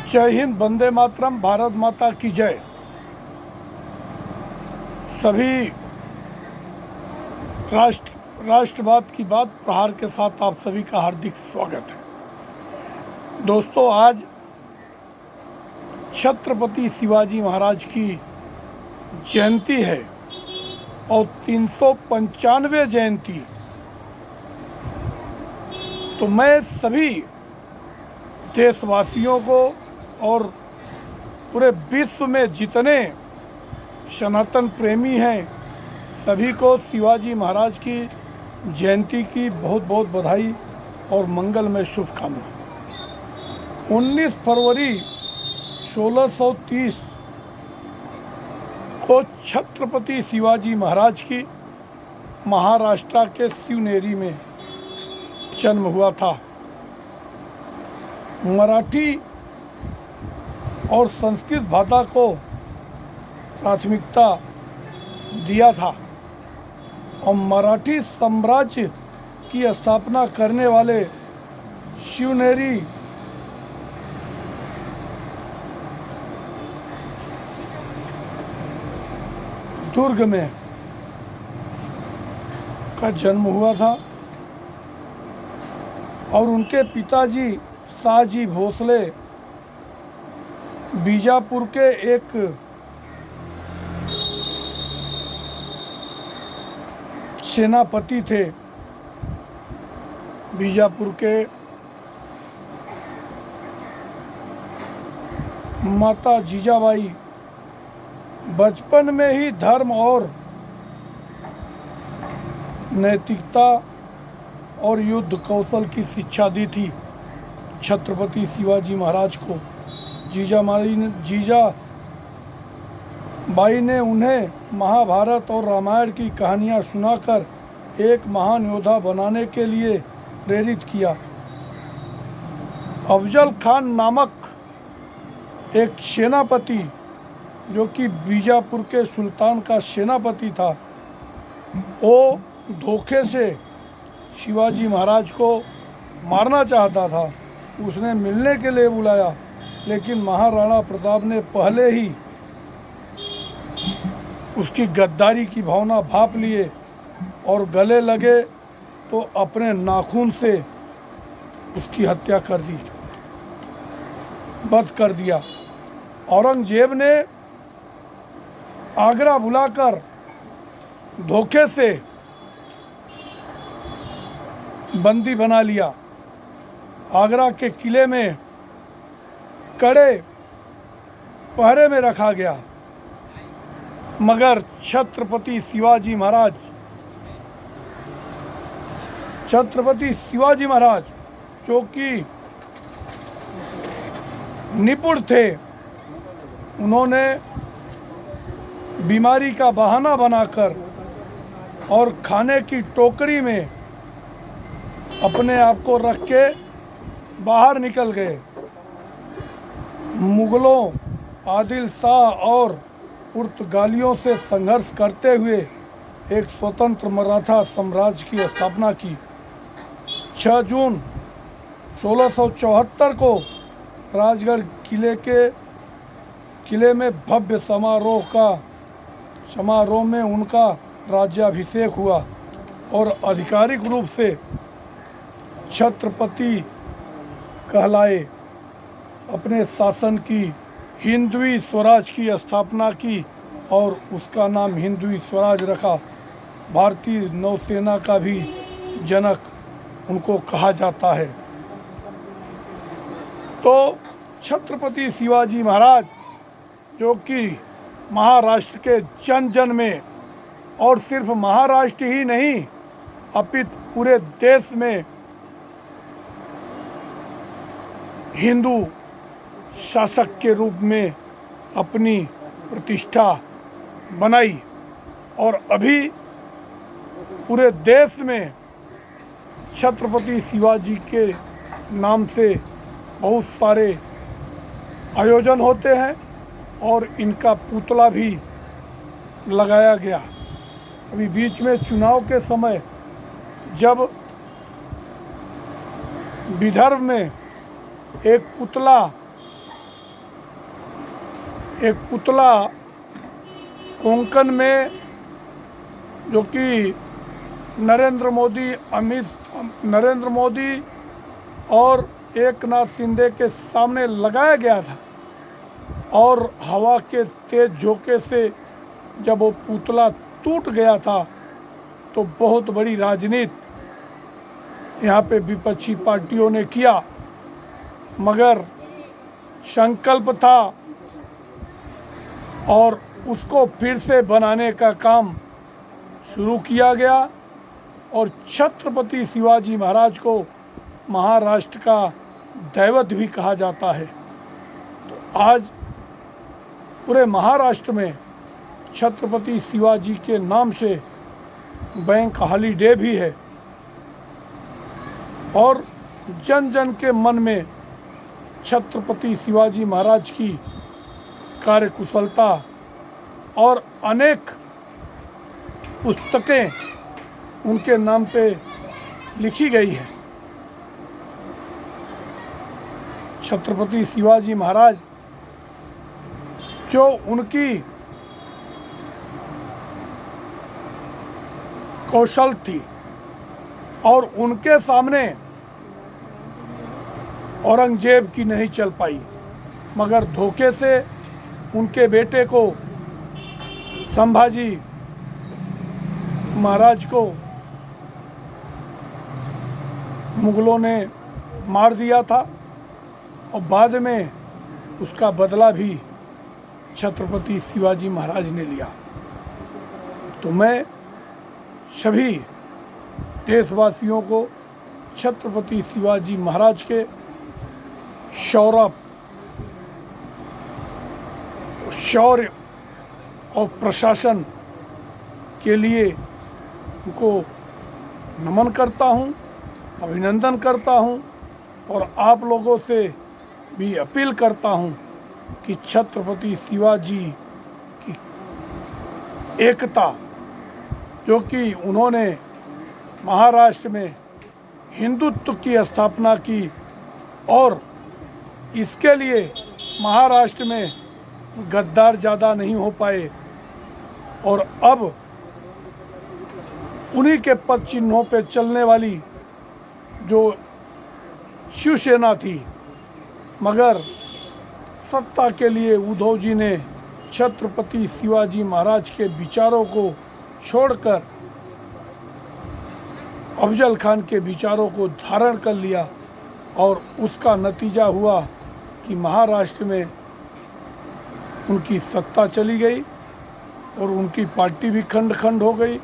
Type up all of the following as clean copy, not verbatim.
जय हिंद, वंदे मातरम, भारत माता की जय। सभी राष्ट्रवाद की बात प्रहार के साथ आप सभी का हार्दिक स्वागत है। दोस्तों, आज छत्रपति शिवाजी महाराज की जयंती है और 395 जयंती। तो मैं सभी देशवासियों को और पूरे विश्व में जितने सनातन प्रेमी हैं सभी को शिवाजी महाराज की जयंती की बहुत बहुत बधाई और मंगलमय शुभकामनाएं। 19 फरवरी 1630 को छत्रपति शिवाजी महाराज की महाराष्ट्र के शिवनेरी में जन्म हुआ था। मराठी और संस्कृत भाषा को प्राथमिकता दिया था और मराठी साम्राज्य की स्थापना करने वाले शिवनेरी दुर्ग में का जन्म हुआ था और उनके पिताजी शाहजी भोसले बीजापुर के एक सेनापति थे। बीजापुर के माता जीजाबाई बचपन में ही धर्म और नैतिकता और युद्ध कौशल की शिक्षा दी थी छत्रपति शिवाजी महाराज को। जीजाबाई ने उन्हें महाभारत और रामायण की कहानियाँ सुनाकर एक महान योद्धा बनाने के लिए प्रेरित किया। अफजल खान नामक एक सेनापति जो कि बीजापुर के सुल्तान का सेनापति था, वो धोखे से शिवाजी महाराज को मारना चाहता था। उसने मिलने के लिए बुलाया, लेकिन महाराणा प्रताप ने पहले ही उसकी गद्दारी की भावना भांप लिए और गले लगे तो अपने नाखून से उसकी हत्या कर दी, वध कर दिया। औरंगजेब ने आगरा बुलाकर धोखे से बंदी बना लिया। आगरा के किले में कड़े पहरे में रखा गया, मगर छत्रपति शिवाजी महाराज जो कि निपुण थे, उन्होंने बीमारी का बहाना बनाकर और खाने की टोकरी में अपने आप को रख के बाहर निकल गए। मुगलों, आदिल शाह और पुर्तगालियों से संघर्ष करते हुए एक स्वतंत्र मराठा साम्राज्य की स्थापना की। 6 जून 1674 को राजगढ़ किले में भव्य समारोह में उनका राज्याभिषेक हुआ और आधिकारिक रूप से छत्रपति कहलाए। अपने शासन की हिंदवी स्वराज की स्थापना की और उसका नाम हिंदवी स्वराज रखा। भारतीय नौसेना का भी जनक उनको कहा जाता है। तो छत्रपति शिवाजी महाराज जो कि महाराष्ट्र के जन जन में, और सिर्फ महाराष्ट्र ही नहीं अपितु पूरे देश में हिंदू शासक के रूप में अपनी प्रतिष्ठा बनाई और अभी पूरे देश में छत्रपति शिवाजी के नाम से बहुत सारे आयोजन होते हैं और इनका पुतला भी लगाया गया। अभी बीच में चुनाव के समय जब विदर्भ में एक पुतला कोंकण में, जो कि नरेंद्र मोदी और एकनाथ शिंदे के सामने लगाया गया था, और हवा के तेज झोंके से जब वो पुतला टूट गया था तो बहुत बड़ी राजनीति यहाँ पे विपक्षी पार्टियों ने किया, मगर संकल्प था और उसको फिर से बनाने का काम शुरू किया गया। और छत्रपति शिवाजी महाराज को महाराष्ट्र का दैवत भी कहा जाता है। तो आज पूरे महाराष्ट्र में छत्रपति शिवाजी के नाम से बैंक हॉलीडे भी है, और जन जन के मन में छत्रपति शिवाजी महाराज की कार्यकुशलता और अनेक पुस्तकें उनके नाम पे लिखी गई है। छत्रपति शिवाजी महाराज जो उनकी कौशल थी, और उनके सामने औरंगजेब की नहीं चल पाई, मगर धोखे से उनके बेटे को, संभाजी महाराज को, मुगलों ने मार दिया था, और बाद में उसका बदला भी छत्रपति शिवाजी महाराज ने लिया। तो मैं सभी देशवासियों को छत्रपति शिवाजी महाराज के शौर्य और प्रशासन के लिए उनको नमन करता हूँ, अभिनंदन करता हूँ, और आप लोगों से भी अपील करता हूँ कि छत्रपति शिवाजी की एकता, जो कि उन्होंने महाराष्ट्र में हिंदुत्व की स्थापना की, और इसके लिए महाराष्ट्र में गद्दार ज़्यादा नहीं हो पाए, और अब उन्हीं के पद चिन्हों पे चलने वाली जो शिवसेना थी, मगर सत्ता के लिए उद्धव जी ने छत्रपति शिवाजी महाराज के विचारों को छोड़कर अफजल खान के विचारों को धारण कर लिया, और उसका नतीजा हुआ कि महाराष्ट्र में उनकी सत्ता चली गई और उनकी पार्टी भी खंड खंड हो गई,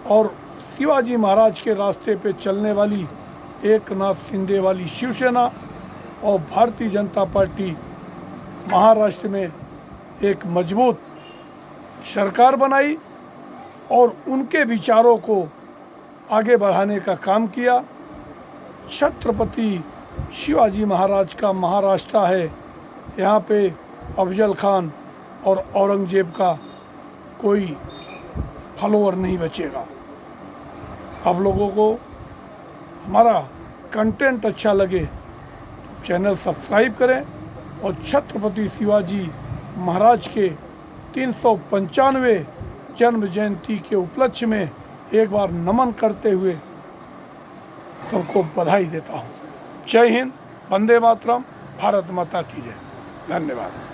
और शिवाजी महाराज के रास्ते पे चलने वाली एकनाथ शिंदे वाली शिवसेना और भारतीय जनता पार्टी महाराष्ट्र में एक मजबूत सरकार बनाई और उनके विचारों को आगे बढ़ाने का काम किया। छत्रपति शिवाजी महाराज का महाराष्ट्र है, यहाँ पे अफजल खान और औरंगजेब का कोई फॉलोअर नहीं बचेगा। आप लोगों को हमारा कंटेंट अच्छा लगे तो चैनल सब्सक्राइब करें, और छत्रपति शिवाजी महाराज के 395वें जन्म जयंती के उपलक्ष्य में एक बार नमन करते हुए सबको बधाई देता हूँ। जय हिंद, वंदे मातरम, भारत माता की जय। धन्यवाद।